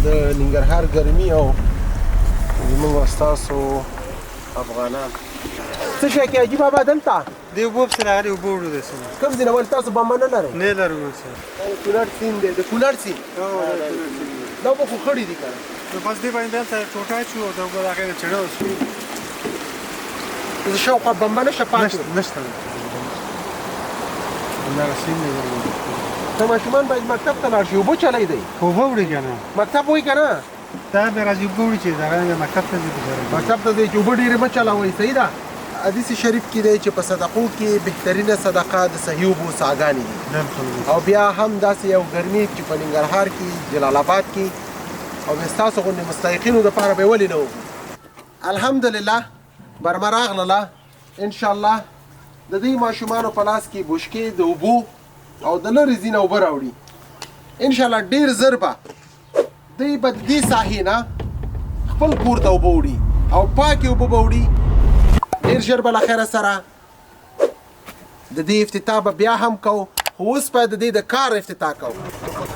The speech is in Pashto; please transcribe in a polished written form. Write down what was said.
د ننګرهار ګرمي او زموږ ستاسو افغانان څه شی کې عجیبه بابا دلته د اوبو پسې راغلي اوبه وړو دی سیمه کوم ځای نه ولې تاسو بمبه نه لرئ نه لرو نو څه کونړ سیند دی د کونړ سیند دا اوبه خو خړې دي که نه نو بس دې باندې دلته ټوټه اچو او د اوبه د هغې نه چڼه وسوي شاوخوا بمبه نشته پاتې نشته همدغه سیند دی ته ماشومان باید مکتب ته لاړ شي اوبه چلی دی اوبه وړي که نه مکتب وایي که نه دا بیا راځي اوبه وړي چې دغه مکتب ته ځي مکتب ته ځي چې اوبه ډېرې مه چلوئ صحیح ده حدیث شریف کې دی چې په صدقو کې بهترینه صدقه د صحیح اوبو څاګانې دي او بیا هم داسې یو ګرمي چې په ننګرهار کې جلال آباد کې او بیا ستاسو غوندې مستحقینو دپاره به یې ولې نه وکړو الحمدلله برمه راغلله انشاءالله د دې ماشومانو په لاس کې بشکې د اوبو او د لرې ځینه اوبه راوړي انشاءالله ډېر زر به دوی به دې ساحې نه خپل کور ته اوبه وړي او پاکې اوبه به وړي ډېر ژر به له خیره سره د دې افتتاح به بیا هم کوو خو اوس باید د دې د کار افتتاح کوو